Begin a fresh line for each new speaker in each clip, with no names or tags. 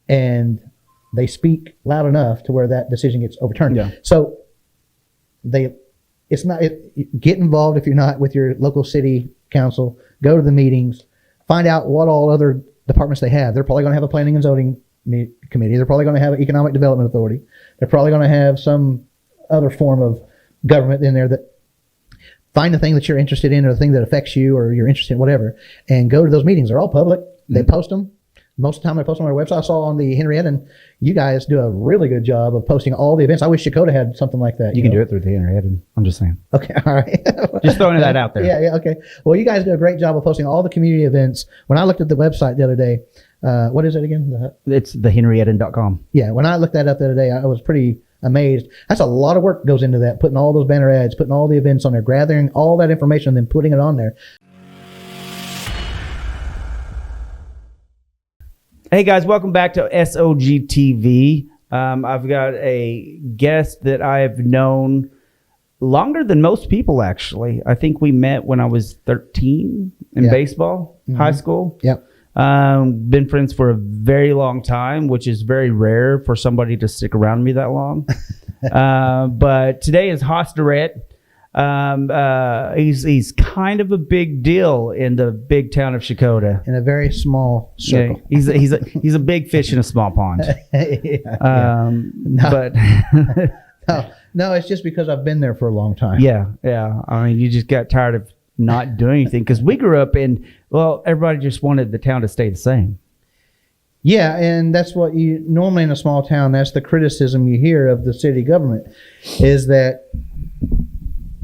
and they speak loud enough to where that decision gets overturned.
Yeah.
So get involved if you're not with your local city council. Go to the meetings, find out what all other departments they have. They're probably going to have a planning and zoning committee. They're probably going to have an economic development authority. They're probably going to have some other form of government in there. That find the thing that you're interested in, or the thing that affects you, or you're interested in, whatever, and go to those meetings. They're all public. They post them. Most of the time they post them on their website. I saw on the Henrietta, and you guys do a really good job of posting all the events. I wish Checotah had something like that.
You can do it through the Henrietta. I'm just saying.
Okay, all right.
Just throwing that out there.
Yeah, okay. Well, you guys do a great job of posting all the community events. When I looked at the website the other day, what is it again?
It's thehenrietta.com.
Yeah, when I looked that up the other day, I was pretty amazed. That's a lot of work goes into that, putting all those banner ads, putting all the events on there, gathering all that information, and then putting it on there.
Hey guys, welcome back to SOG TV. I've got a guest that I've known longer than most people, actually. I think we met when I was 13 in baseball, high school.
Yep.
Been friends for a very long time, which is very rare for somebody to stick around me that long. But today is Hoss Durrett. He's kind of a big deal in the big town of Checotah.
In a very small circle.
Yeah, he's a big fish in a small pond. But
no, it's just because I've been there for a long time.
Yeah. I mean, you just got tired of not doing anything, because we grew up in, well, everybody just wanted the town to stay the same.
Yeah, and that's what you normally in a small town. That's the criticism you hear of the city government, is that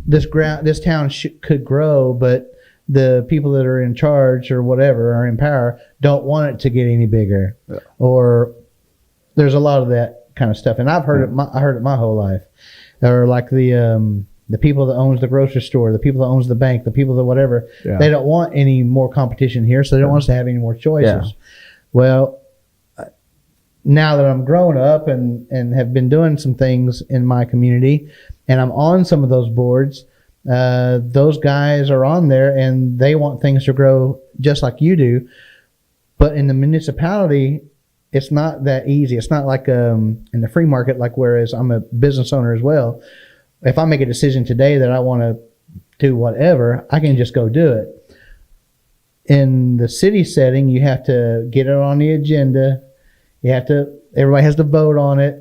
this town could grow, but the people that are in charge or whatever are in power don't want it to get any bigger. Yeah. Or there's a lot of that kind of stuff, and I've heard it. I heard it my whole life. Or like the people that owns the grocery store, the people that owns the bank, the people that whatever. Yeah. They don't want any more competition here, so they don't want us to have any more choices. Yeah. Well, now that I'm grown up and have been doing some things in my community, and I'm on some of those boards, those guys are on there and they want things to grow just like you do. But in the municipality, it's not that easy. It's not like in the free market, like whereas I'm a business owner as well. If I make a decision today that I want to do whatever, I can just go do it. In the city setting, you have to get it on the agenda. Everybody has to vote on it.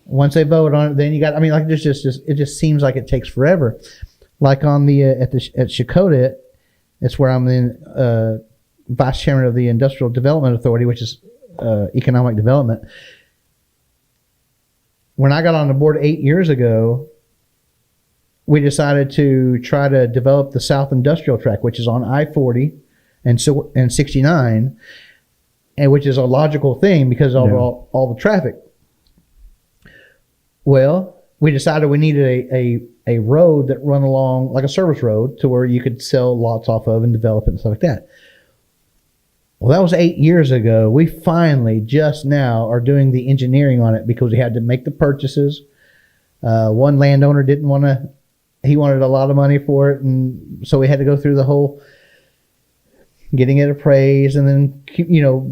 Once they vote on it, then you got, I mean, like it just seems like it takes forever. Like on the, at Checotah, it's where I'm the vice chairman of the Industrial Development Authority, which is economic development. When I got on the board 8 years ago, we decided to try to develop the South Industrial Tract, which is on I-40 and 69, and which is a logical thing because of all the traffic. Well, we decided we needed a road that run along, like a service road, to where you could sell lots off of and develop it and stuff like that. Well, that was 8 years ago. We finally just now are doing the engineering on it because we had to make the purchases. One landowner didn't want to, he wanted a lot of money for it, and so we had to go through the whole getting it appraised, and then,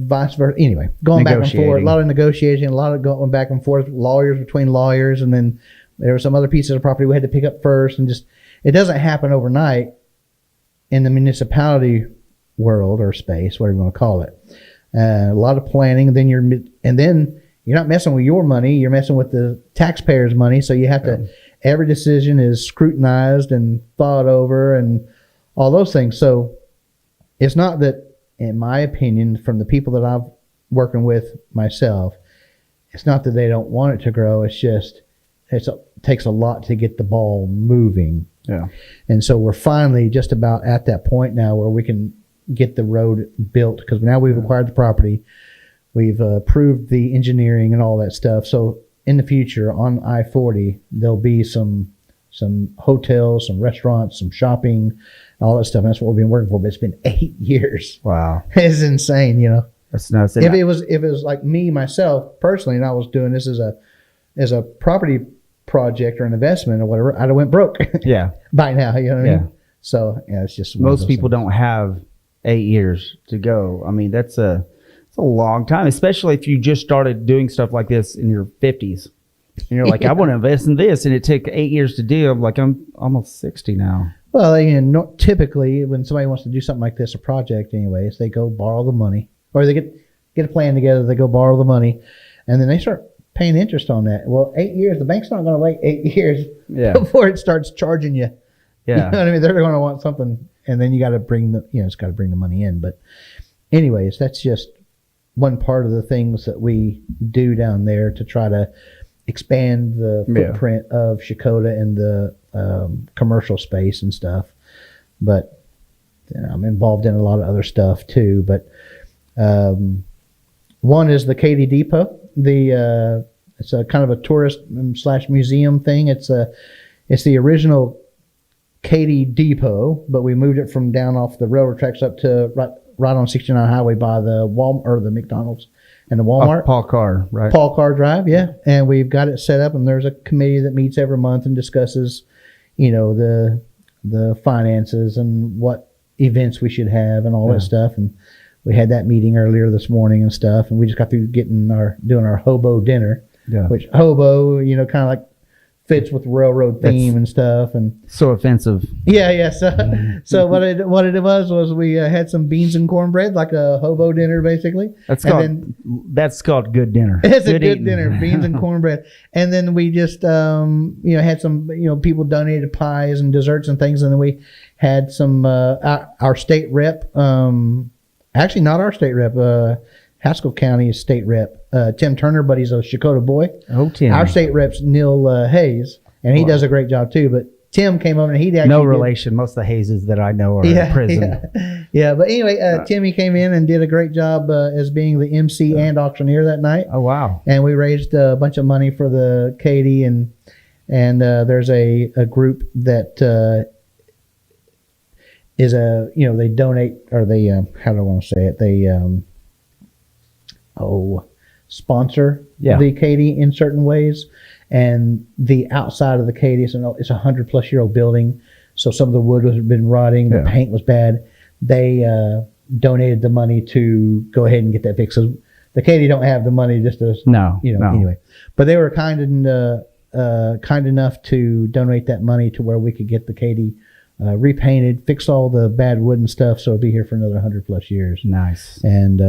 vice versa. Anyway, going back and forth, a lot of negotiating, a lot of going back and forth, lawyers between lawyers, and then there were some other pieces of property we had to pick up first, and just, it doesn't happen overnight in the municipality world or space, whatever you want to call it. A lot of planning, and then you're not messing with your money, you're messing with the taxpayers' money, so you have to, every decision is scrutinized and thought over and all those things. So it's not that, in my opinion, from the people that I'm working with myself, it's not that they don't want it to grow. It's just it takes a lot to get the ball moving.
Yeah.
And so we're finally just about at that point now where we can get the road built, because now we've acquired the property. We've approved the engineering and all that stuff. So in the future on I-40, there'll be some hotels, some restaurants, some shopping, all that stuff. And that's what we've been working for. But it's been 8 years.
Wow.
It's insane,
That's nuts.
If it was like me, myself, personally, and I was doing this as a property project or an investment or whatever, I'd have went broke.
Yeah.
By now, you know what I mean? So, yeah, it's just
most people don't have 8 years to go. I mean, it's It's a long time, especially if you just started doing stuff like this in your 50s. And you're like, I want to invest in this, and it took 8 years to do. I'm like, I'm almost 60 now.
Well, typically when somebody wants to do something like this, a project anyways, they go borrow the money, or they get a plan together, they go borrow the money, and then they start paying interest on that. Well, 8 years, the bank's not going to wait 8 years before it starts charging you.
Yeah.
You know what I mean? They're going to want something, and then you got to bring it's got to bring the money in. But anyways, that's just one part of the things that we do down there to try to expand the footprint of Checotah and the commercial space and stuff. But I'm involved in a lot of other stuff too. But one is the Katy Depot. It's a kind of a tourist / museum thing. It's the original Katy Depot, but we moved it from down off the railroad tracks up to right on 69 Highway by the Walmart or the McDonald's and the Walmart.
Paul Carr, right?
Paul Carr Drive, yeah. And we've got it set up, and there's a committee that meets every month and discusses, the finances and what events we should have and all that stuff. And we had that meeting earlier this morning and stuff, and we just got through doing our hobo dinner, which hobo, kind of like fits with the railroad theme and stuff. And
so offensive.
Yeah. So what it was we had some beans and cornbread, like a hobo dinner, basically.
That's called good dinner.
It's a good dinner, beans and cornbread. And then we just, had some, people donated pies and desserts and things. And then we had some, our state rep, actually not our state rep, Haskell County state rep, Tim Turner, but he's a Checotah boy.
Oh, Tim.
Our state rep's Neil Hayes, and he does a great job too. But Tim came over and he actually
no relation. Most of the Hayes that I know are in prison.
Yeah. But anyway, Timmy came in and did a great job as being the MC and auctioneer that night.
Oh wow!
And we raised a bunch of money for the Katy, and there's a group that is they donate, or they how do I want to say it? They sponsor the Katy in certain ways. And the outside of the Katy it's a 100-plus-year-old building, so some of the wood has been rotting, the paint was bad. They donated the money to go ahead and get that fixed. So the Katy don't have the money just to anyway. But they were kind enough to donate that money to where we could get the Katy repainted, fix all the bad wood and stuff, so it'll be here for another 100+ years.
Nice.
And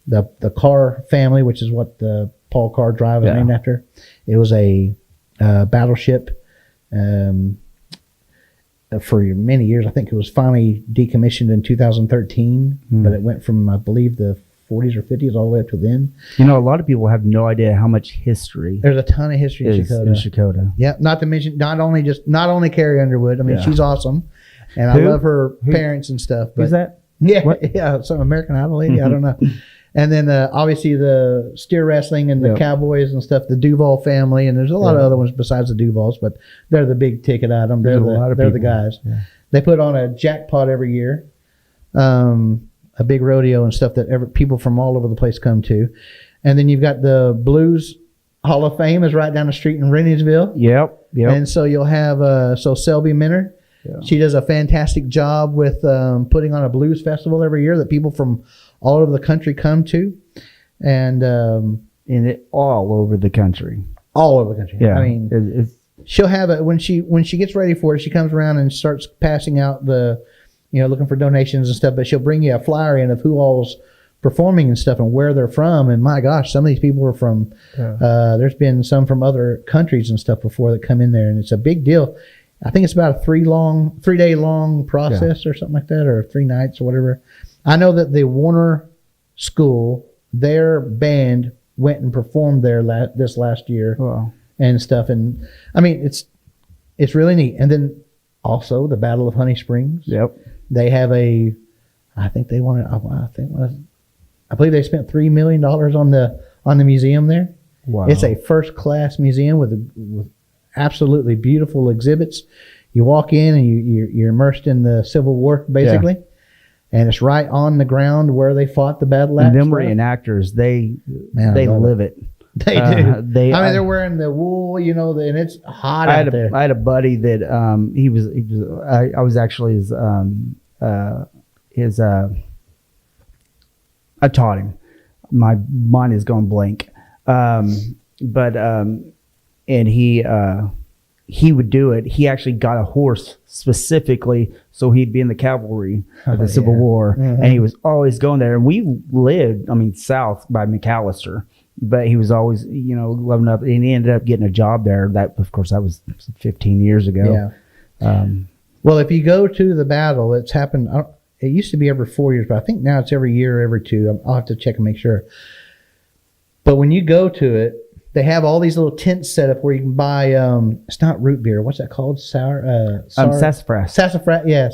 the Carr family, which is what the Paul Carr Drive is named after. It was a battleship for many years. I think it was finally decommissioned in 2013, but it went from, I believe, the 40s or 50s all the way up to then.
A lot of people have no idea how much history.
There's a ton of history in
Checotah.
Yeah, not to mention not only Carrie Underwood. I mean, she's awesome, and I love her parents and stuff. But
who's that?
Yeah, some American Idol lady. I don't know. And then obviously the steer wrestling and the Cowboys and stuff, the Duval family, and there's a lot of other ones besides the Duvals, but they're the big ticket item. They're the guys. Yeah. They put on a jackpot every year, a big rodeo and stuff that people from all over the place come to. And then you've got the Blues Hall of Fame is right down the street in Renniesville.
Yep.
And so you'll have Selby Minner. Yeah. She does a fantastic job with putting on a blues festival every year that people from all over the country come to, and
all over the country.
All over the country.
Yeah,
I mean, she'll have it when she gets ready for it. She comes around and starts passing out looking for donations and stuff. But she'll bring you a flyer in of who all's performing and stuff and where they're from. And my gosh, some of these people are from. There's been some from other countries and stuff before that come in there, and it's a big deal. I think it's about a 3-day long process or something like that, or 3 nights or whatever. I know that the Warner School, their band went and performed there this last year and stuff. And I mean, it's really neat. And then also the Battle of Honey Springs.
Yep.
They have I believe they spent $3 million on the museum there.
Wow.
It's a first class museum with absolutely beautiful exhibits. You walk in and you're immersed in the Civil War, basically. Yeah. And it's right on the ground where they fought the battle.
And them reenactors, they live it.
They do. They're wearing the wool, and it's hot out there.
I had a buddy that I was actually I taught him. my mind is going blank. And he would do it. He actually got a horse specifically so he'd be in the cavalry of the Civil War.
Mm-hmm.
And he was always going there. And we lived, south by McAllister, but he was always, loving up, and he ended up getting a job there. That was 15 years ago.
Yeah. Well, if you go to the battle, it's happened. It used to be every 4 years, but I think now it's every year, every 2. I'll have to check and make sure. But when you go to it, they have all these little tents set up where you can buy. It's not root beer. What's that called?
Sassafras.
Sassafras. Yeah,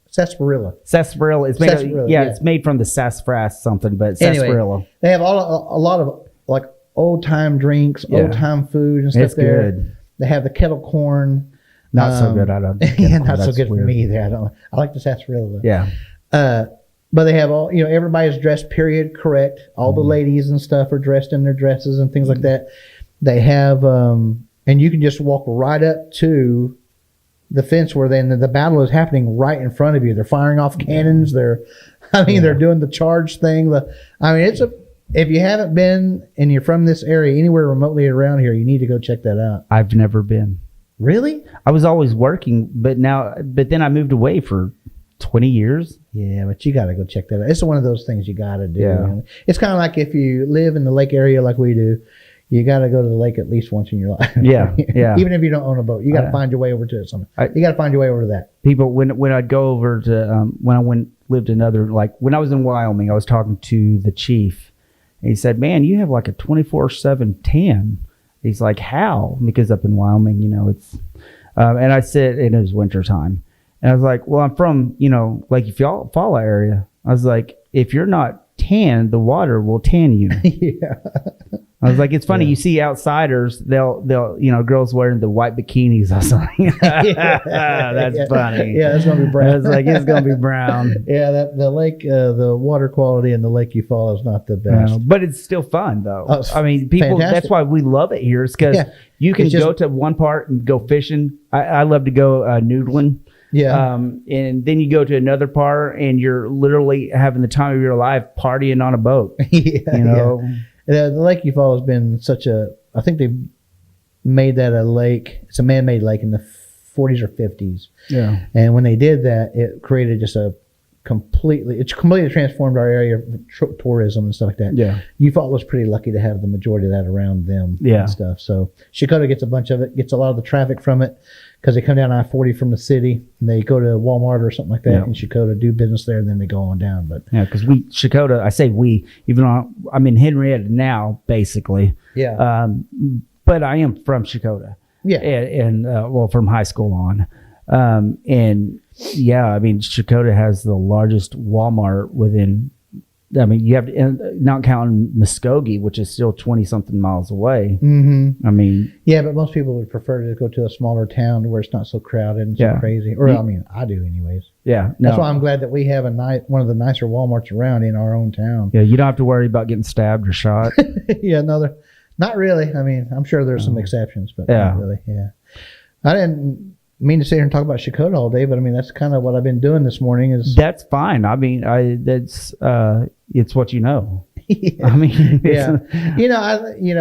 sarsaparilla.
Sarsaparilla. It's made. It's made from the sassafras something, but sarsaparilla.
Anyway, they have a lot of like old time drinks, old time food and stuff. It's there. Good. They have the kettle corn.
Not so good. I don't.
Not so good for me either. I like the sarsaparilla.
Yeah.
But they have all, everybody's dressed period correct. All the ladies and stuff are dressed in their dresses and things like that. They have, and you can just walk right up to the fence where the battle is happening right in front of you. They're firing off cannons. They're doing the charge thing. If you haven't been and you're from this area, anywhere remotely around here, you need to go check that out.
I've never been.
Really?
I was always working, but then I moved away for 20 years.
Yeah, but you got to go check that out. It's one of those things you got to do.
Yeah.
It's kind of like if you live in the lake area like we do, you got to go to the lake at least once in your life.
Yeah, yeah.
Even if you don't own a boat, you got to find your way over to it. You got to find your way over to that.
People, when I'd go over to, when I lived in when I was in Wyoming, I was talking to the chief, and he said, "Man, you have like a 24/7 tan." He's like, "How?" Because up in Wyoming, it's, and I said, it was winter time. And I was like, well, I'm from, Lake Eufaula area. I was like, if you're not tan, the water will tan you.
Yeah.
I was like, it's funny. You see outsiders, they'll, girls wearing the white bikinis. I was like, that's funny.
Yeah, that's going to be brown.
I was like, it's going to be brown.
Yeah, the lake, the water quality in the Lake Eufaula is not the best.
But it's still fun, though.
Oh,
people,
fantastic.
That's why we love it here. It's because you can go to one part and go fishing. I love to go noodling.
Yeah.
And then you go to another part and you're literally having the time of your life partying on a boat.
Yeah. The Lake Eufaula has been I think they made that a lake. It's a man-made lake in the 40s or 50s.
Yeah.
And when they did that, it created just completely transformed our area of tourism and stuff like that.
Yeah.
Eufaula was pretty lucky to have the majority of that around them and stuff. So Checotah gets a bunch of it, gets a lot of the traffic from it because they come down I-40 from the city and they go to Walmart or something like that in Checotah, do business there, and then they go on down. But
yeah, because Checotah, I say we, even though I'm in Henrietta now, basically.
Yeah.
But I am from Checotah. Yeah. And from high school on. Checotah has the largest Walmart within, you have to, not counting Muskogee, which is still 20 something miles away.
Mm-hmm. Yeah, but most people would prefer to go to a smaller town where it's not so crowded and so crazy. Or, I do anyways.
Yeah.
That's why I'm glad that we have one of the nicer Walmarts around in our own town.
Yeah, you don't have to worry about getting stabbed or shot.
Yeah, no, not really. I'm sure there's some exceptions, but not really. Yeah. I didn't mean to sit here and talk about Checotah all day, but that's kind of what I've been doing this morning.
That's fine. It's what you know.
Yeah.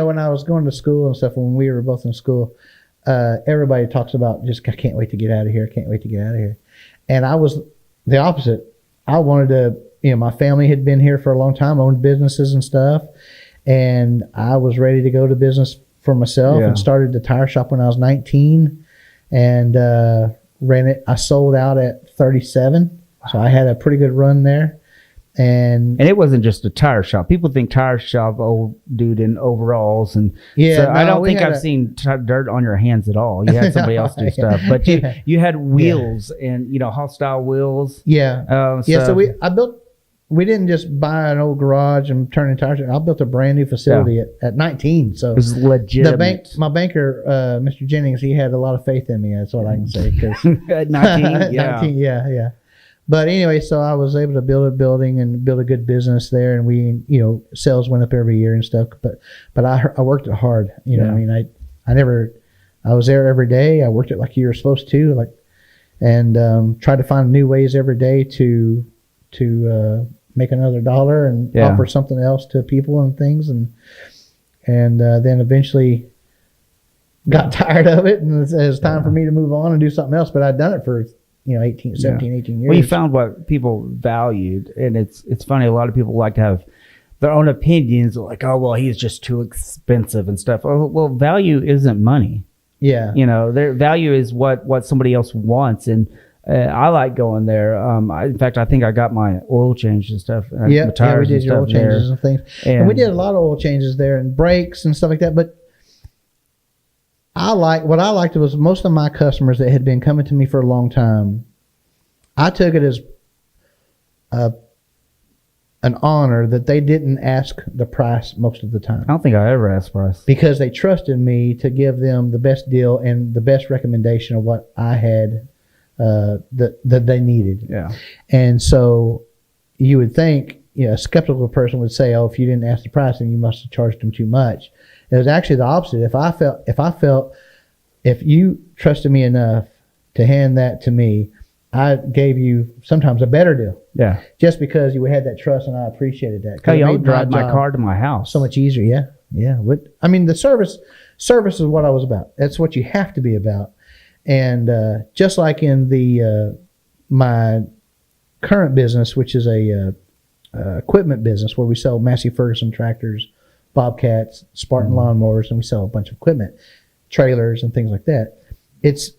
When I was going to school and stuff, when we were both in school, everybody talks about just, I can't wait to get out of here. I can't wait to get out of here. And I was the opposite. I wanted to, my family had been here for a long time, owned businesses and stuff. And I was ready to go to business for myself and started the tire shop when I was 19 and ran it. I sold out at 37. So I had a pretty good run there. And
it wasn't just a tire shop. People think tire shop, old dude in overalls. And I don't think I've seen dirt on your hands at all. You had somebody else do stuff. But you had wheels and, hostile wheels.
Yeah. So we didn't just buy an old garage and turn it into tires. I built a brand new facility at 19. So
it was legit.
My banker, Mr. Jennings, he had a lot of faith in me. That's what I can say.
At 19,
19, yeah. But anyway, so I was able to build a building and build a good business there, and we, sales went up every year and stuff. But I worked it hard. I was there every day. I worked it like you were supposed to, and tried to find new ways every day to make another dollar and offer something else to people and things, and then eventually got tired of it, and it was time for me to move on and do something else. But I'd done it for 18 years.
Well, you found what people valued, and it's funny. A lot of people like to have their own opinions, like, oh, well, he's just too expensive and stuff. Oh, well, value isn't money.
Yeah.
Their value is what somebody else wants. And I like going there. In fact, I think I got my oil change and stuff.
Yeah, we did your oil changes and things. And we did a lot of oil changes there and brakes and stuff like that. But what I liked was most of my customers that had been coming to me for a long time, I took it as an honor that they didn't ask the price most of the time.
I don't think I ever asked price.
Because they trusted me to give them the best deal and the best recommendation of what I had that they needed.
Yeah.
And so you would think, a skeptical person would say, oh, if you didn't ask the price, then you must have charged them too much. It was actually the opposite. If you trusted me enough to hand that to me, I gave you sometimes a better deal.
Yeah.
Just because you had that trust, and I appreciated that.
Oh, y'all drive my car to my house.
So much easier, yeah. Yeah. The service is what I was about. That's what you have to be about. And just like in the my current business, which is a equipment business where we sell Massey Ferguson tractors, Bobcats, Spartan lawnmowers, and we sell a bunch of equipment, trailers, and things like that. It's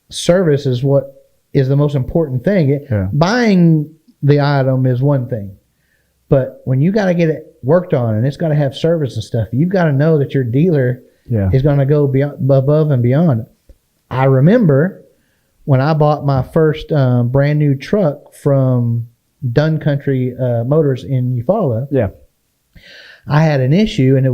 service is what is the most important thing. Buying the item is one thing, but when you got to get it worked on and it's got to have service and stuff, you've got to know that your dealer is going to go above and beyond. I remember when I bought my first brand new truck from Dunn Country Motors in Eufaula.
Yeah,
I had an issue, and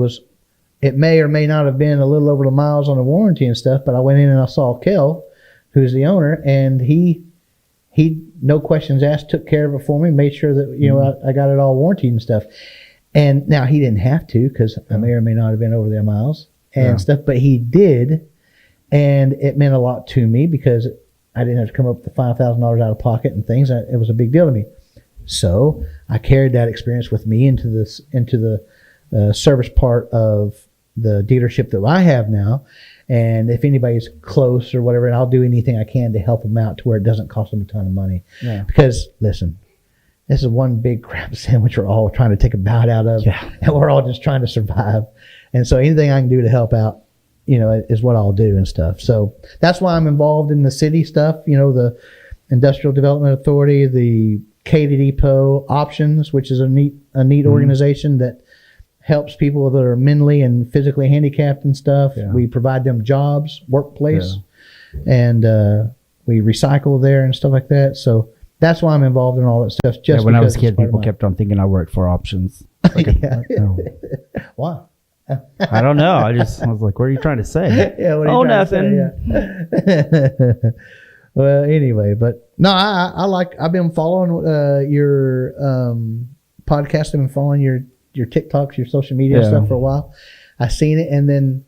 it may or may not have been a little over the miles on the warranty and stuff, but I went in and I saw Kel, who's the owner, and he no questions asked, took care of it for me, made sure that I got it all warranted and stuff. And now he didn't have to, because I may or may not have been over their miles and stuff, but he did, and it meant a lot to me because I didn't have to come up with $5,000 out of pocket and things. It was a big deal to me. So I carried that experience with me into the service part of the dealership that I have now. And if anybody's close or whatever, and I'll do anything I can to help them out to where it doesn't cost them a ton of money. Yeah. Because, listen, this is one big crap sandwich we're all trying to take a bite out of. Yeah. And we're all just trying to survive. And so anything I can do to help out, is what I'll do and stuff. So that's why I'm involved in the city stuff, the Industrial Development Authority, the Katy Depot Options, which is a neat organization that helps people that are mentally and physically handicapped and stuff. Yeah. We provide them jobs, workplace, and we recycle there and stuff like that. So that's why I'm involved in all that stuff. Just
when I was a kid, people kept on thinking I worked for Options.
Wow.
I don't know. I was like, what are you trying to say? Nothing.
Well, anyway, but no, I've been following your podcast. I've been following your TikToks, your social media stuff for a while. I seen it, and then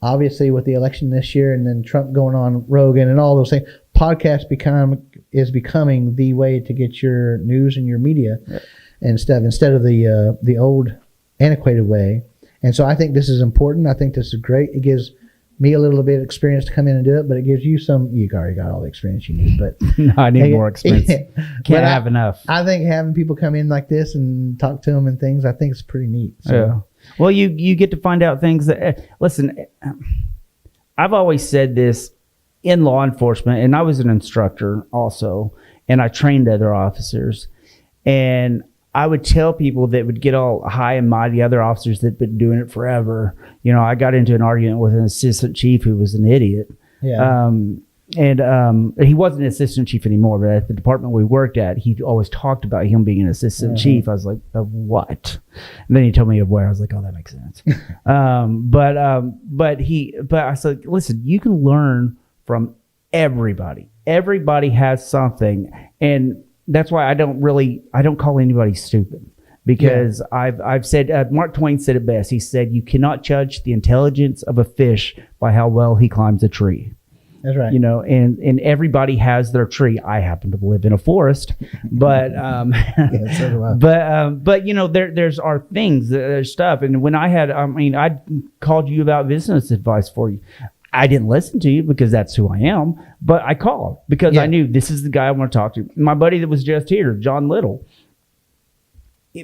obviously with the election this year, and then Trump going on Rogan and all those things, podcast is becoming the way to get your news and your media and stuff instead of the old antiquated way. And so I think this is important. I think this is great. It gives me a little bit of experience to come in and do it, but it gives you you already got all the experience you need. But
no, I need more experience. Can't have enough.
I think having people come in like this and talk to them and things, I think it's pretty neat. So.
Yeah. Well, you get to find out things that, listen, I've always said this in law enforcement, and I was an instructor also, and I trained other officers, and I would tell people that would get all high and mighty, other officers that had been doing it forever. I got into an argument with an assistant chief who was an idiot. Yeah. And he wasn't an assistant chief anymore, but at the department we worked at, he always talked about him being an assistant chief. I was like, of what? And then he told me of where. I was like, oh, that makes sense. But I said, listen, you can learn from everybody. Everybody has something. And that's why I don't call anybody stupid, because I've said, Mark Twain said it best. He said, you cannot judge the intelligence of a fish by how well he climbs a tree.
That's right.
You know, and everybody has their tree. I happen to live in a forest, but
Yeah, so do I.
but you know, there's our things, there's stuff. And when I called you about business advice for you. I didn't listen to you because that's who I am, but I called because I knew this is the guy I want to talk to. My buddy that was just here, John Little.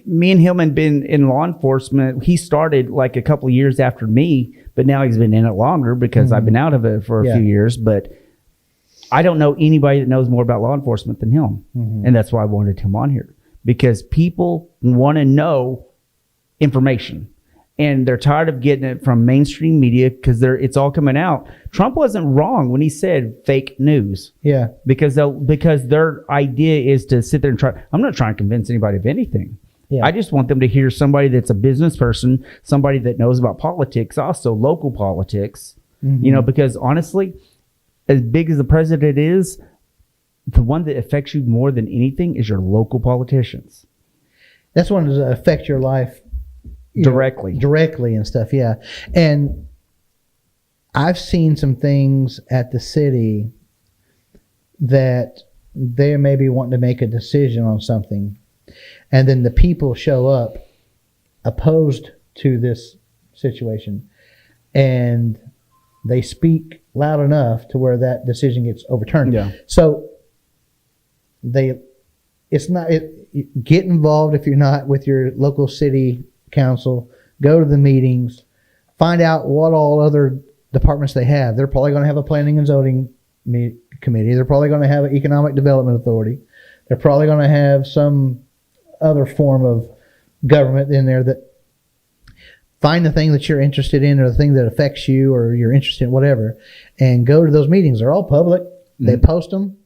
Me and him had been in law enforcement. He started like a couple of years after me, but now he's been in it longer because I've been out of it for a few years. But I don't know anybody that knows more about law enforcement than him. And that's why I wanted him on here, because people want to know information and they're tired of getting it from mainstream media because it's all coming out. Trump wasn't wrong when he said fake news.
Yeah.
Because their idea is to sit there and try. I'm not trying to convince anybody of anything. Yeah. I just want them to hear somebody that's a business person, somebody that knows about politics, also local politics, you know, because honestly, as big as the president is, the one that affects you more than anything is your local politicians.
That's one that affects your life directly and stuff. Yeah. And I've seen some things at the city that they may be wanting to make a decision on something, and then the people show up opposed to this situation, and they speak loud enough to where that decision gets overturned.
Yeah.
So get involved if you're not with your local city council. Go to the meetings, find out what all other departments they have. They're probably going to have a planning and zoning committee. They're probably going to have an economic development authority. They're probably going to have some other form of government in there. That find the thing that you're interested in, or the thing that affects you, or you're interested in, whatever, and go to those meetings. They're all public. They post them.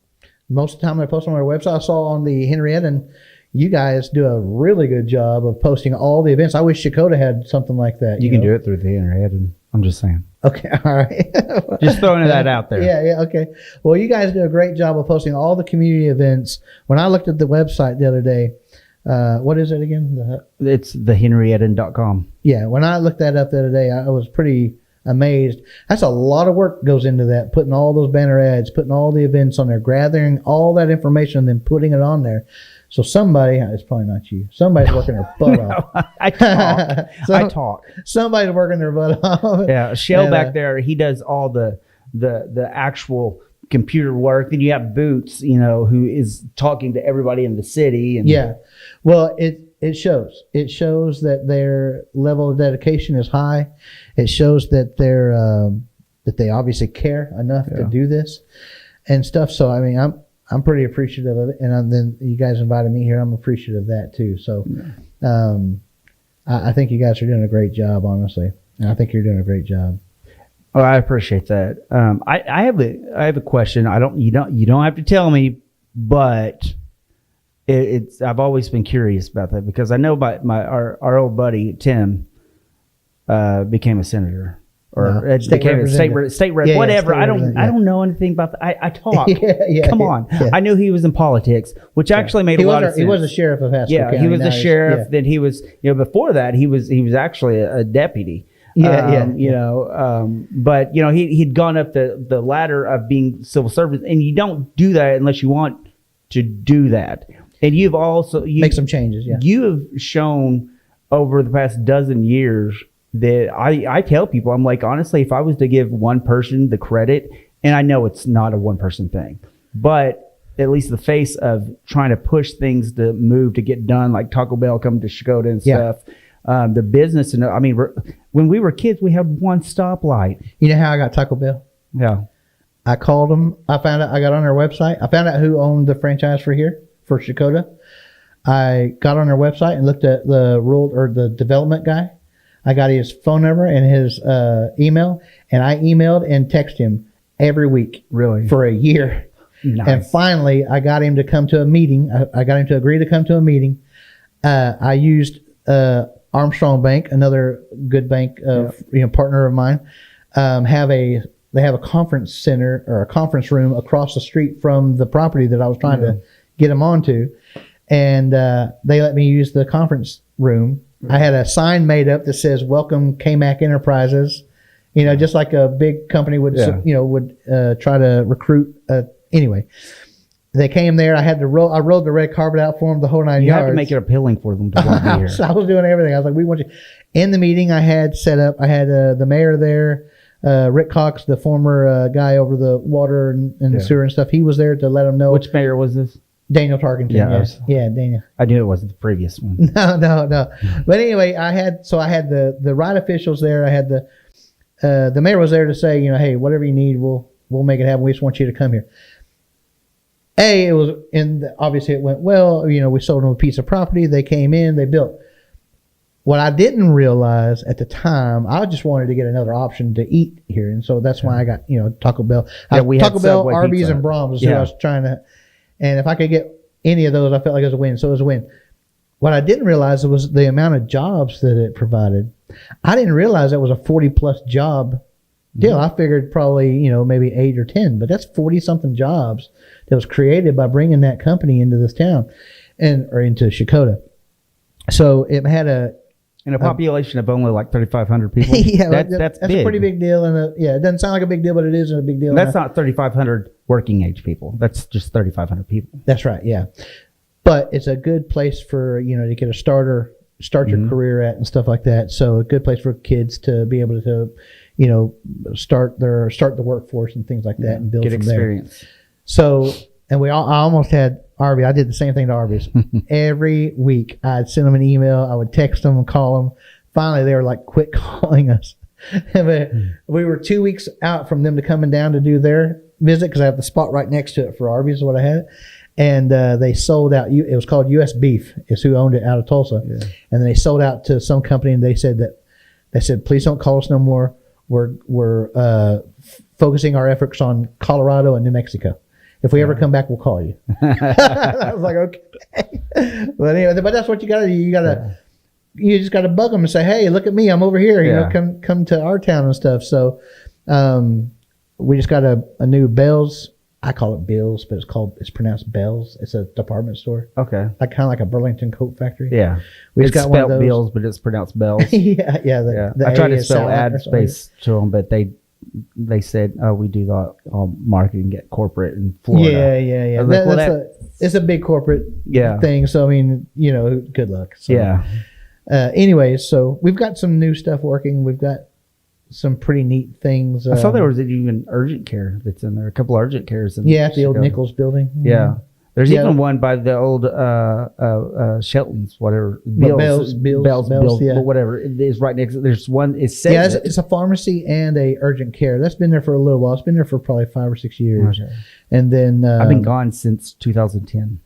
Most of the time they post them on their website. I saw on the Henrietta, and you guys do a really good job of posting all the events. I wish Checotah had something like that.
You can do it through the Henrietta. I'm just saying.
Okay, all right.
Just throwing that out there.
Yeah, okay. Well, you guys do a great job of posting all the community events. When I looked at the website the other day, what is it again?
It's thehenrietta.com.
Yeah, when I looked that up the other day, I was pretty amazed. That's a lot of work goes into that, putting all those banner ads, putting all the events on there, gathering all that information, and then putting it on there. So somebody, it's probably not you, somebody's working their butt off.
I talk.
Somebody's working their butt off.
Yeah, Shell back there, he does all the actual computer work. Then you have Boots, you know, who is talking to everybody in the city. And
yeah, well, it shows. It shows that their level of dedication is high. It shows that that they obviously care enough to do this and stuff. So I mean, I'm pretty appreciative of it, and then you guys invited me here. I'm appreciative of that too. So I think you guys are doing a great job, honestly, and I think you're doing a great job.
Oh, I appreciate that. I have a question. You don't have to tell me, but I've always been curious about that, because I know our old buddy Tim became a senator, or became a state rep, whatever. I don't know anything about that. I talk. Come on. Yeah. I knew he was in politics, which actually made a lot of sense.
He was a sheriff of Haskell County.
Yeah, he was a sheriff. Yeah. Then he was, before that he was actually a deputy. But he'd gone up the ladder of being civil service, and you don't do that unless you want to do that. And you've also
make some changes. Yeah,
you have shown over the past dozen years that I tell people, I'm like, honestly, if I was to give one person the credit, and I know it's not a one person thing, but at least the face of trying to push things to move to get done, like Taco Bell coming to Checotah and stuff. The business, and I mean, when we were kids, we had one stoplight.
You know how I got Taco Bell?
Yeah,
I called them. I found out. I got on their website. I found out who owned the franchise for Checotah. I got on their website and looked at the development guy. I got his phone number and his email, and I emailed and texted him every week,
really,
for a year.
Nice.
And finally, I got him to come to a meeting. I got him to agree to come to a meeting. I used Armstrong Bank, another good bank, partner of mine. They have a conference center or a conference room across the street from the property that I was trying to get them onto, and they let me use the conference room. I had a sign made up that says "Welcome KMAC Enterprises," just like a big company would, would try to recruit. Anyway, they came there. I rolled the red carpet out for them, the whole 9 yards.
You have to make it appealing for them to want to be here.
So I was doing everything. I was like, we want you. In the meeting I had set up, I had the mayor there, Rick Cox, the former guy over the water and sewer and stuff. He was there to let them know.
Which mayor was this?
Daniel Tarkenton. Yeah, Daniel.
I knew it wasn't the previous one.
No. But anyway, I had the right officials there. I had the mayor was there to say, hey, whatever you need, we'll make it happen. We just want you to come here. It was obviously it went well. We sold them a piece of property. They came in, they built. What I didn't realize at the time, I just wanted to get another option to eat here, and so that's why I got Taco Bell. Taco Bell, Arby's, pizza. And Brahms. I was trying to. And if I could get any of those, I felt like it was a win. So it was a win. What I didn't realize was the amount of jobs that it provided. I didn't realize that was a 40-plus job deal. I figured probably, maybe 8 or 10, but that's 40-something jobs that was created by bringing that company into this town or into Checotah. So it had a
population of only like 3,500 people. That's big.
A pretty big deal. And it doesn't sound like a big deal, but it is a big deal.
That's not 3,500 working age people. That's just 3,500 people.
That's right. Yeah. But it's a good place for, to get start your career at and stuff like that. So a good place for kids to be able to, start the workforce and things like that and build
get
from
experience.
There. So, and I almost had Arby's. I did the same thing to Arby's. Every week I'd send them an email. I would text them and call them. Finally, they were like, quit calling us. We were 2 weeks out from them to coming down to do their visit because I have the spot right next to it for Arby's is what I had. And they sold out. It was called U.S. Beef is who owned it out of Tulsa. Yeah. And they sold out to some company and they said, please don't call us no more. We're focusing our efforts on Colorado and New Mexico. If we ever come back, we'll call you. I was like, okay. But anyway, but that's what you got to do. You just got to bug them and say, hey, look at me. I'm over here. Come to our town and stuff. So we just got a new Bell's. I call it Bill's, but it's pronounced Bell's. It's a department store. Okay. Kind of like a Burlington coat factory.
Yeah.
We just got one of those.
Bill's, but it's pronounced Bells.
The
I tried to spell ad space to them, but they said, we do all marketing at corporate in Florida.
Yeah. It's a big corporate thing. So, I mean, good luck. So, anyway, so we've got some new stuff working. We've got some pretty neat things.
I saw there was even urgent care that's in there. A couple urgent cares in
at the old Nichols building.
Yeah. There's even one by the old Shelton's, whatever.
Bell's,
but whatever. It is right next. There's one. It says
it's a pharmacy and a urgent care. That's been there for a little while. It's been there for probably 5 or 6 years. Okay. And then
I've been gone since 2010.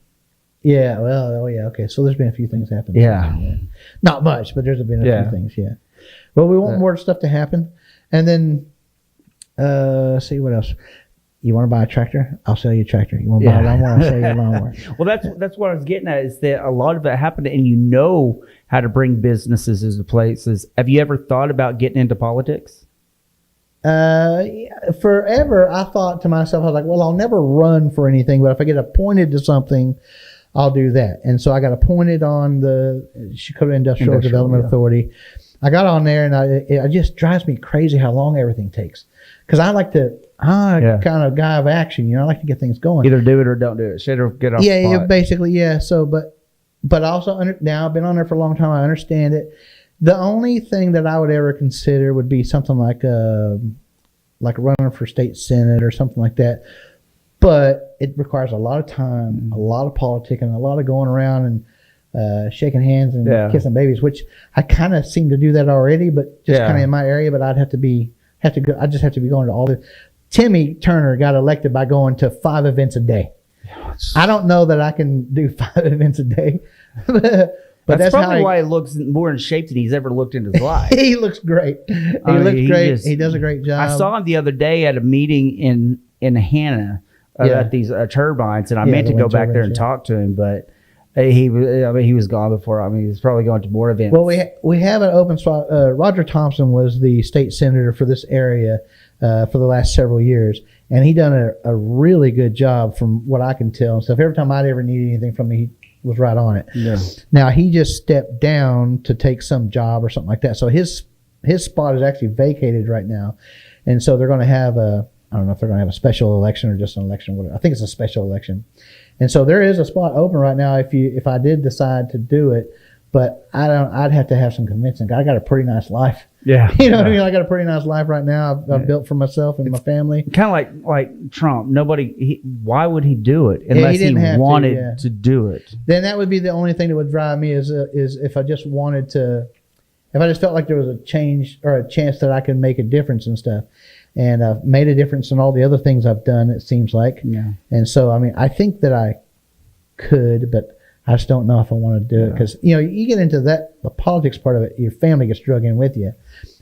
Yeah. Well. Okay. So there's been a few things happening.
Yeah.
Not much, but there's been a few things. Yeah. Well, we want more stuff to happen, and then see what else. You want to buy a tractor? I'll sell you a tractor. You want to buy a lawnmower? I'll sell you a lawnmower.
Well, that's what I was getting at, is that a lot of it happened, and how to bring businesses into places. Have you ever thought about getting into politics?
Forever, I thought to myself, I was like, well, I'll never run for anything, but if I get appointed to something, I'll do that. And so I got appointed on the Checotah Industrial Development Authority. I got on there, and it just drives me crazy how long everything takes. Because I'm kind of guy of action. I like to get things going.
Either do it or don't do it. Shit or get off the spot.
Yeah, basically, yeah. So, but also now I've been on there for a long time. I understand it. The only thing that I would ever consider would be something like running for state senate or something like that. But it requires a lot of time, a lot of politicking, a lot of going around and shaking hands and kissing babies, which I kind of seem to do that already, but just kind of in my area. But I'd have to go. I just have to be going to all the. Timmy Turner got elected by going to 5 events a day. I don't know that I can do 5 events a day, but that's
probably why he looks more in shape than he's ever looked in his life.
He looks great. He looks great. He does a great job.
I saw him the other day at a meeting in Hannah at these turbines, and I meant to go back there and talk to him, but. He was gone before. He was probably going to more events.
Well, we have an open spot. Roger Thompson was the state senator for this area for the last several years, and he done a really good job from what I can tell and stuff. Every time I'd ever need anything from him, he was right on it. Yeah. Now he just stepped down to take some job or something like that. So his his spot is actually vacated right now, and so they're going to have I don't know if they're going to have a special election or just an election. Whatever. I think it's a special election, and so there is a spot open right now if I did decide to do it. But I'd have to have some convincing. I got a pretty nice life.
Yeah.
You know what I mean? I got a pretty nice life right now. I've built for myself and my family.
Kind of like Trump. Why would he do it unless he wanted to do it?
Then that would be the only thing that would drive me is if I just wanted to, if I just felt like there was a change or a chance that I could make a difference and stuff. And I've made a difference in all the other things I've done, it seems like. Yeah. And so, I mean, I think that I could, but I just don't know if I want to do it because, you know, you get into the politics part of it, your family gets drug in with you.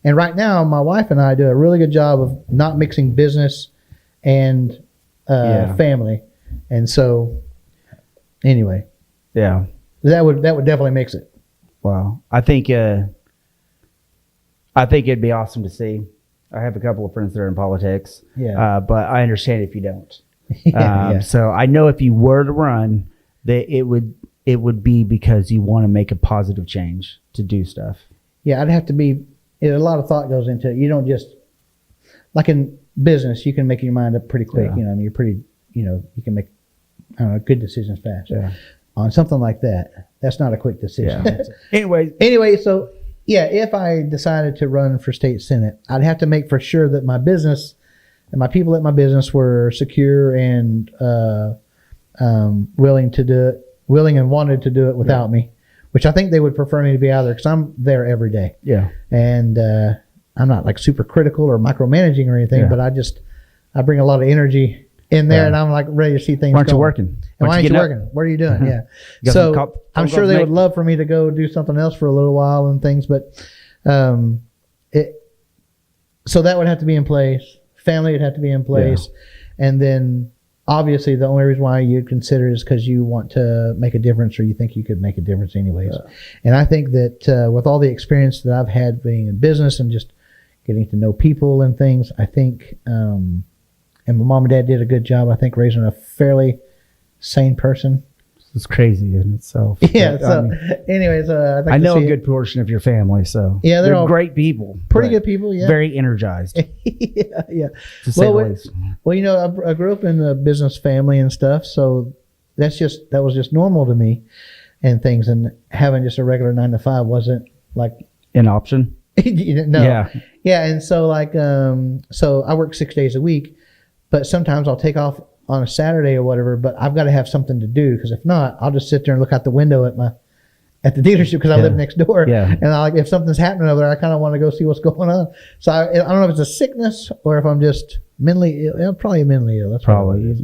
And right now, my wife and I do a really good job of not mixing business and family. And so, anyway.
Yeah.
That would definitely mix it.
Wow. I think it'd be awesome to see. I have a couple of friends that are in politics. Yeah. But I understand if you don't. So I know if you were to run, that it would be because you want to make a positive change to do stuff. Yeah, I'd have to be. A lot of thought goes into it. You don't just like in business. You can make your mind up pretty quick. Yeah. You know, I mean, you're pretty. You know, you can make good decisions fast. Yeah. On something like that, that's not a quick decision. Yeah. Anyway, so yeah, if I decided to run for state senate, I'd have to make for sure that my business and my people at my business were secure and willing and wanted to do it without me, which I think they would prefer me to be out there because I'm there every day. Yeah. And I'm not like super critical or micromanaging or anything, but I bring a lot of energy in there and I'm like ready to see things. Why aren't you working? Why aren't you working? What are you doing? Yeah. So I'm sure they would love for me to go do something else for a little while and things, but so that would have to be in place. Family would have to be in place. Yeah. And then obviously, the only reason why you'd consider is because you want to make a difference or you think you could make a difference anyways. And I think that with all the experience that I've had being in business and just getting to know people and things, I think, and my mom and dad did a good job, I think, raising a fairly sane person. It's crazy in itself. Yeah. But, so, anyways, I know a good portion of your family, so yeah, they're all great people, pretty good people. Yeah, very energized. Yeah. To say the least. Well, you know, I grew up in a business family and stuff, so that was just normal to me, and things. And having just a regular 9-to-5 wasn't like an option. No. Yeah. And so so I work 6 days a week, but sometimes I'll take off on a Saturday or whatever, but I've got to have something to do because if not, I'll just sit there and look out the window at the dealership because I live next door. Yeah. And if something's happening over there, I kind of want to go see what's going on. So I don't know if it's a sickness or if I'm just mentally ill. Probably mentally ill. That's probably it is.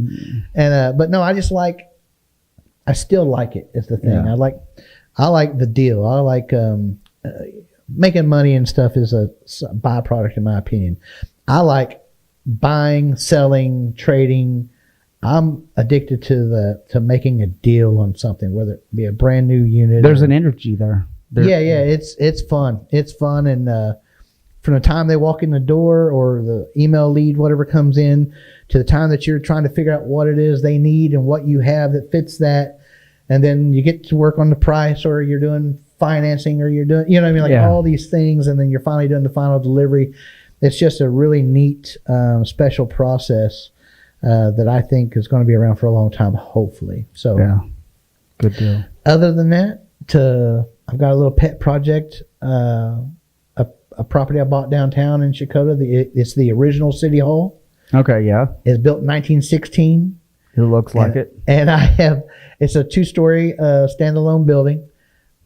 And but no, I still like it. Is the thing. Yeah. I like the deal. I like making money and stuff is a byproduct in my opinion. I like buying, selling, trading. I'm addicted to making a deal on something, whether it be a brand new unit. There's an energy there. Yeah, it's fun. It's fun, and from the time they walk in the door or the email lead, whatever comes in, to the time that you're trying to figure out what it is they need and what you have that fits that, and then you get to work on the price, or you're doing financing, or you're doing, you know what I mean, all these things, and then you're finally doing the final delivery. It's just a really neat, special process. That I think is going to be around for a long time, hopefully. So, yeah, good deal. Other than that, I've got a little pet project, a property I bought downtown in Checotah. It's the original City Hall. Okay, yeah. It's built in 1916. It looks like it. And it's a 2-story standalone building.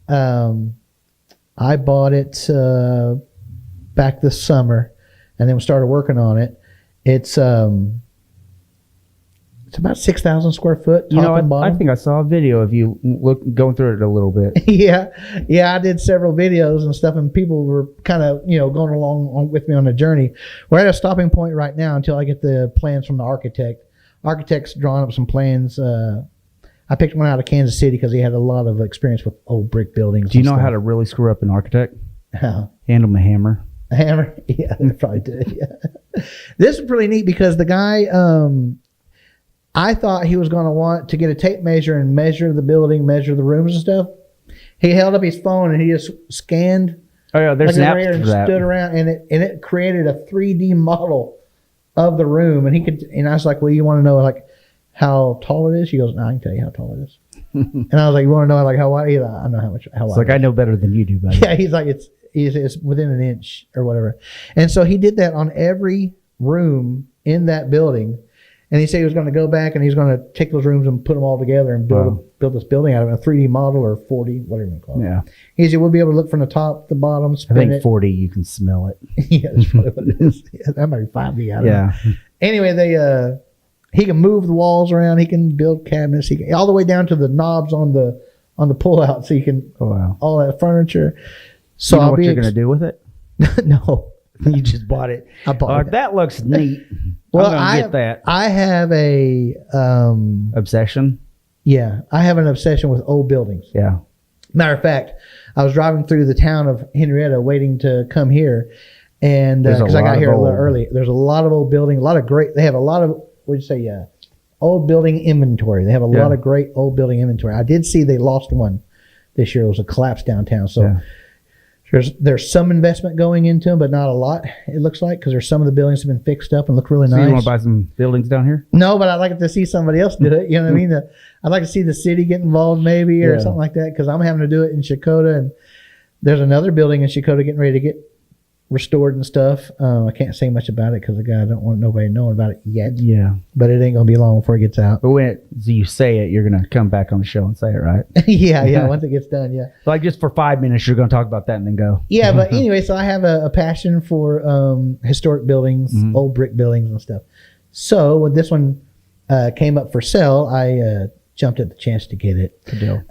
I bought it back this summer, and then we started working on it. It's about 6,000 square foot. Top and bottom. I think I saw a video of you going through it a little bit. Yeah, I did several videos and stuff, and people were kind of going along with me on the journey. We're at a stopping point right now until I get the plans from the architect. Architect's drawing up some plans. I picked one out of Kansas City because he had a lot of experience with old brick buildings. Do you know how to really screw up an architect? How? Hand him a hammer. A hammer? Yeah, I probably did. Yeah. This is pretty neat because the guy. I thought he was going to want to get a tape measure and measure the building, measure the rooms and stuff. He held up his phone and he just scanned Oh yeah, there's
like
an app
right here
for
and
that.
stood around, and it created a 3D model of the room, and I was like, well, you want to know like how tall it is? She goes, no, I can tell you how tall it is. And I was like, you want to know like how wide? He's like, I know how
It's
wide.
like I know better than you do, buddy.
Yeah, he's like it's within an inch or whatever. And so he did that on every room in that building. And he said he was going to go back and he's going to take those rooms and put them all together and build this building out of it, a 3D model or 4D, whatever you want to call it.
Yeah.
He said we'll be able to look from the top to the bottom,
I
spin
think
it.
40, you can smell it.
Yeah, that's probably what it is. Yeah, that might be 5D. I don't know.
Yeah.
Anyway, he can move the walls around. He can build cabinets. He can, all the way down to the knobs on the pull out, so you can all that furniture. So
you know what you're going to do with it?
No.
You just bought it.
I bought it.
That looks neat.
Well,
I'm gonna get that.
I have a
Obsession?
yeah, I have an obsession with old buildings.
Yeah.
Matter of fact, I was driving through the town of Henrietta waiting to come here, and because I got here a little early. There's a lot of old buildings, they have a lot of old building inventory. They have a lot of great old building inventory. I did see they lost one this year. It was a collapse downtown. So there's some investment going into them, but not a lot, it looks like, because there's some of the buildings have been fixed up and look really nice.
You want to buy some buildings down here?
No, but I'd like to see somebody else do it. You know what I mean? I'd like to see the city get involved maybe or something like that, because I'm having to do it in Checotah, and there's another building in Checotah getting ready to get restored and stuff. I can't say much about it because the guy don't want nobody knowing about it yet.
Yeah.
But it ain't going to be long before it gets out.
But when you say it, you're going to come back on the show and say it, right?
yeah. Once it gets done, yeah.
Like just for 5 minutes, you're going to talk about that and then go.
Yeah, but anyway, so I have a passion for historic buildings, old brick buildings and stuff. So when this one came up for sale, I jumped at the chance to get it.
Good deal.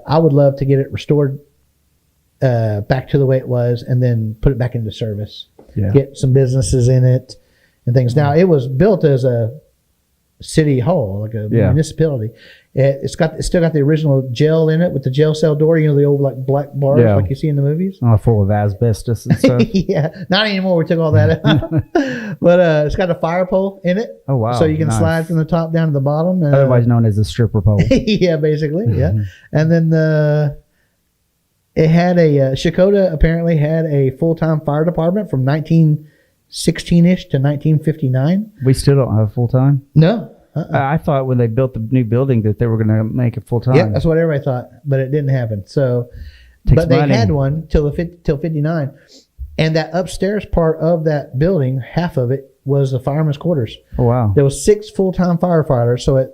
I would love to get it restored back to the way it was and then put it back into service.
Yeah.
Get some businesses in it and things. Now, it was built as a city hall, like a municipality. It's still got the original gel in it with the gel cell door, the old like black bars like you see in the movies.
Oh, full of asbestos and stuff.
Yeah, not anymore. We took all that out. But it's got a fire pole in it.
Oh, wow.
So you can slide from the top down to the bottom.
Otherwise known as a stripper pole.
Yeah, basically. Yeah. And then it had Checotah apparently had a full-time fire department from 1916-ish to 1959.
We still don't have full-time?
No.
I thought when they built the new building that they were going to make it full-time.
Yeah, that's what everybody thought, but it didn't happen. So, but they had one till 59. And that upstairs part of that building, half of it was the fireman's quarters.
Oh, wow.
There was 6 full-time firefighters, so at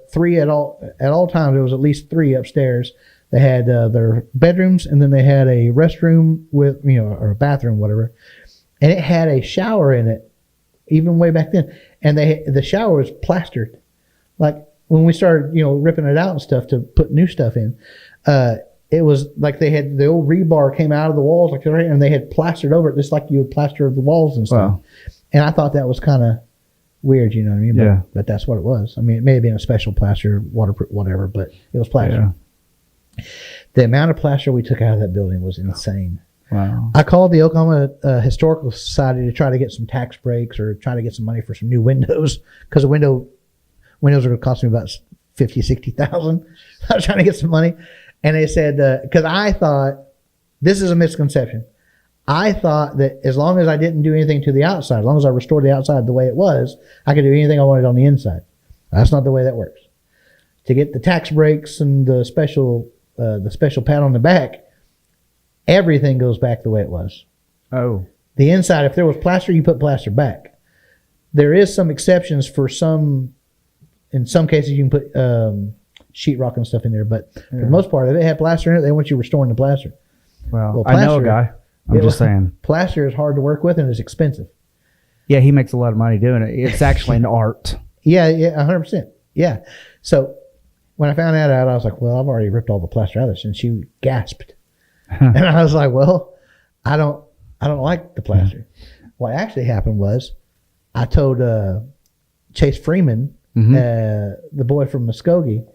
all times there was at least 3 upstairs. They had their bedrooms, and then they had a restroom with, or a bathroom, whatever. And it had a shower in it, even way back then. And the shower was plastered. Like when we started, ripping it out and stuff to put new stuff in, it was like they had the old rebar came out of the walls, and they had plastered over it just like you would plaster the walls and stuff. Wow. And I thought that was kind of weird, you know what I mean? But that's what it was. I mean, it may have been a special plaster, waterproof, whatever, but it was plaster. Yeah. The amount of plaster we took out of that building was insane.
Wow.
I called the Oklahoma Historical Society to try to get some tax breaks or try to get some money for some new windows, because the windows are going to cost me about $50,000-$60,000. I was trying to get some money, and they said, because I thought, this is a misconception, I thought that as long as I didn't do anything to the outside, as long as I restored the outside the way it was, I could do anything I wanted on the inside. That's not the way that works. To get the tax breaks and the special pat on the back, everything goes back the way it was.
Oh.
The inside, if there was plaster, you put plaster back. There is some exceptions for in some cases you can put sheetrock and stuff in there, but for the most part, if it had plaster in it, they want you restoring the plaster.
Well, I know a guy. I'm just saying.
Plaster is hard to work with and it's expensive.
Yeah, he makes a lot of money doing it. It's actually an art.
Yeah, 100%. Yeah. So when I found that out, I was like, well, I've already ripped all the plaster out of this. And she gasped. And I was like, well, I don't like the plaster. What actually happened was I told Chase Freeman, the boy from Muskogee,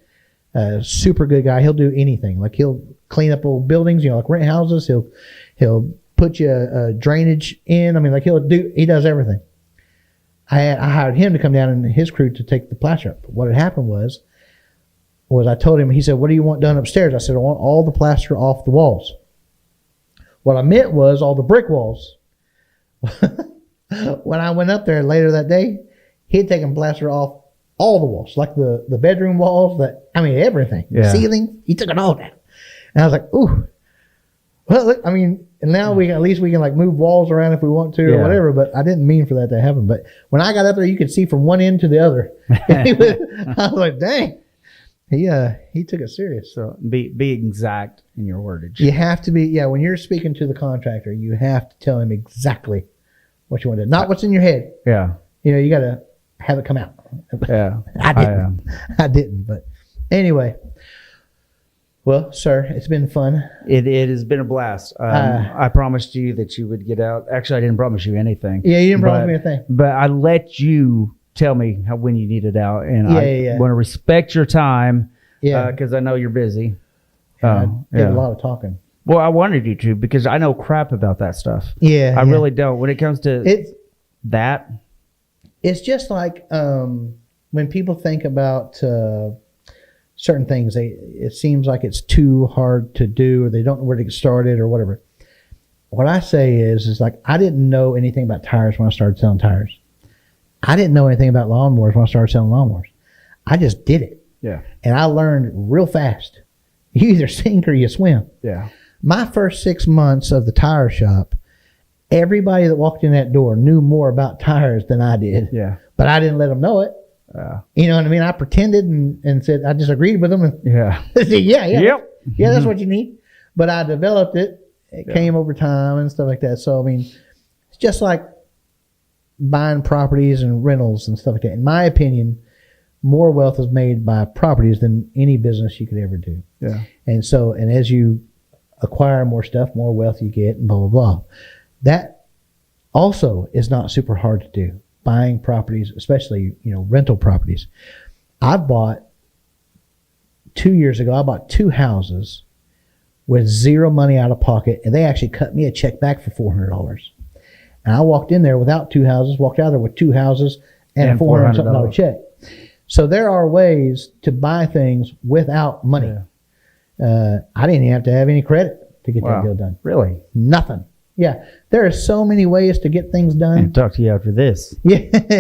super good guy. He'll do anything. Like he'll clean up old buildings, like rent houses. He'll put you drainage in. I mean, like he does everything. I hired him to come down and his crew to take the plaster up. But what had happened was I told him, he said, what do you want done upstairs? I said, I want all the plaster off the walls. What I meant was all the brick walls. When I went up there later that day, he had taken plaster off all the walls, like the bedroom walls, everything.
Yeah.
The ceiling, he took it all down. And I was like, ooh. Well, look, and now at least we can like move walls around if we want to or whatever, but I didn't mean for that to happen. But when I got up there, you could see from one end to the other. I was like, dang. He took it serious.
So be exact in your wordage.
You have to be, when you're speaking to the contractor, you have to tell him exactly what you want to do. Not what's in your head.
Yeah.
You got to have it come out.
Yeah.
I didn't. But anyway. Well, sir, it's been fun.
It has been a blast. I promised you that you would get out. Actually, I didn't promise you anything.
Yeah, you didn't promise me a thing.
But I let you tell me when you need it out. And I want to respect your time because I know you're busy.
I did a lot of talking.
Well, I wanted you to because I know crap about that stuff.
Yeah.
I really don't. When it comes to that.
It's just like when people think about certain things, it seems like it's too hard to do or they don't know where to get started or whatever. What I say is like I didn't know anything about tires when I started selling tires. I didn't know anything about lawnmowers when I started selling lawnmowers. I just did it.
Yeah.
And I learned real fast. You either sink or you swim.
Yeah.
My first 6 months of the tire shop, everybody that walked in that door knew more about tires than I did.
Yeah.
But I didn't let them know it. You know what I mean? I pretended and said, I just agreed with them. And said, yeah.
Yep.
Yeah, that's what you need. But I developed it. It came over time and stuff like that. So, it's just like buying properties and rentals and stuff like that. In my opinion, more wealth is made by properties than any business you could ever do.
Yeah.
And so, and as you acquire more stuff, more wealth you get and blah, blah, blah. That also is not super hard to do. Buying properties, especially, rental properties. I bought 2 years ago, I bought 2 houses with zero money out of pocket, and they actually cut me a check back for $400. And I walked in there without 2 houses, walked out there with 2 houses and a $400 check. So there are ways to buy things without money. Yeah. I didn't even have to have any credit to get that deal done.
Really?
Nothing. Yeah, there are so many ways to get things done.
And talk to you after this.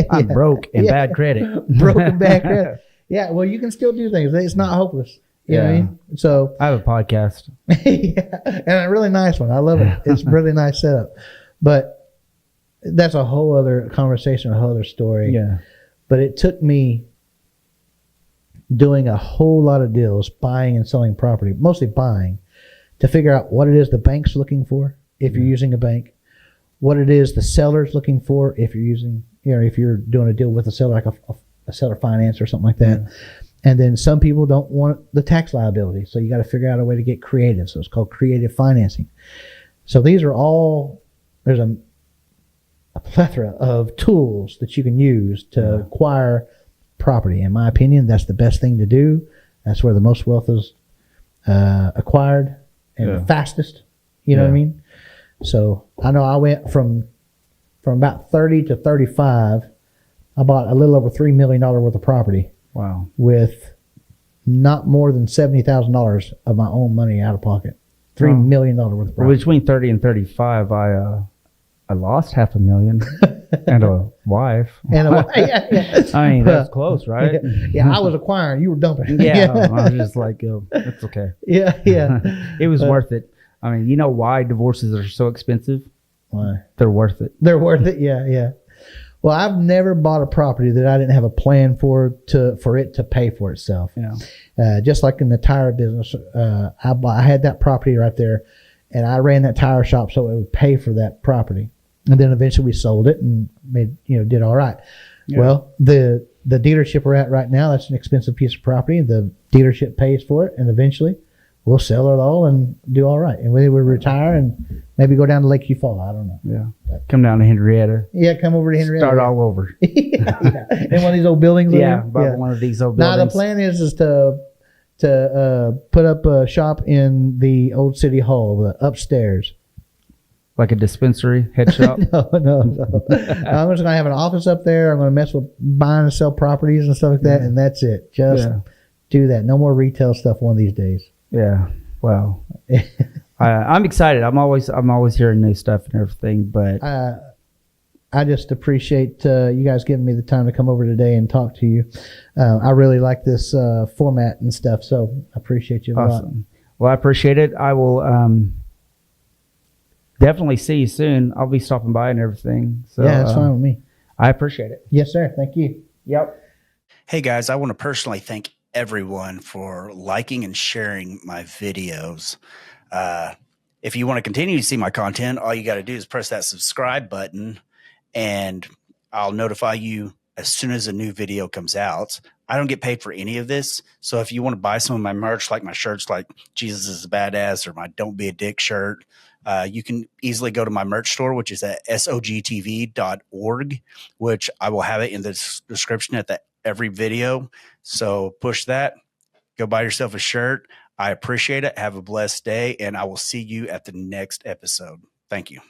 I'm broke and bad credit.
Broke and bad credit. Yeah, well, you can still do things. It's not hopeless. You know what I mean? So
I have a podcast.
And a really nice one. I love it. It's a really nice setup. But that's a whole other conversation, a whole other story.
Yeah.
But it took me doing a whole lot of deals, buying and selling property, mostly buying, to figure out what it is the bank's looking for. If you're using a bank, what it is the seller's looking for if you're using, if you're doing a deal with a seller, like a seller finance or something like that. Yeah. And then some people don't want the tax liability. So you got to figure out a way to get creative. So it's called creative financing. So these are all, there's a plethora of tools that you can use to acquire property. In my opinion, that's the best thing to do. That's where the most wealth is acquired and the fastest. You know what I mean? So I know I went from about 30 to 35. I bought a little over $3 million worth of property.
Wow.
With not more than $70,000 of my own money out of pocket. $3 million worth of property.
Well, between 30 and 35, I lost $500,000 and a wife.
And a wife. Yeah.
I mean, that's close, right?
Yeah, I was acquiring. You were dumping.
Yeah. I was just like, it's okay.
Yeah.
It was worth it. I mean, you know why divorces are so expensive?
Why?
They're worth it.
They're worth it. Yeah. Well, I've never bought a property that I didn't have a plan for it to pay for itself.
Yeah.
Just like in the tire business, I had that property right there, and I ran that tire shop so it would pay for that property. And then eventually we sold it and did all right. Yeah. Well, the dealership we're at right now, that's an expensive piece of property. The dealership pays for it, and eventually we'll sell it all and do all right. And we would retire and maybe go down to Lake Eufaula. I don't know.
Yeah. Come down to Henrietta.
Yeah, come over to Henrietta.
Start all over.
Yeah. In one of these old buildings.
One of these old buildings.
Now the plan is to put up a shop in the old city hall, the upstairs.
Like a dispensary, head shop?
No. I'm just going to have an office up there. I'm going to mess with buying and sell properties and stuff like that, and that's it. Just do that. No more retail stuff one of these days.
Yeah. Wow. I'm excited. I'm always hearing new stuff and everything. But
I just appreciate you guys giving me the time to come over today and talk to you. I really like this format and stuff, so I appreciate you a lot.
Well, I appreciate it. I will definitely see you soon. I'll be stopping by and everything. So
yeah, that's fine with me.
I appreciate it.
Yes, sir. Thank you.
Yep.
Hey guys, I want to personally thank everyone for liking and sharing my videos. If you want to continue to see my content, all you got to do is press that subscribe button and I'll notify you as soon as a new video comes out. I don't get paid for any of this. So if you want to buy some of my merch, like my shirts, like Jesus is a Badass or my Don't Be a Dick shirt, you can easily go to my merch store, which is at sogtv.org, which I will have it in the description at every video. So push that, go buy yourself a shirt. I appreciate it. Have a blessed day, and I will see you at the next episode. Thank you.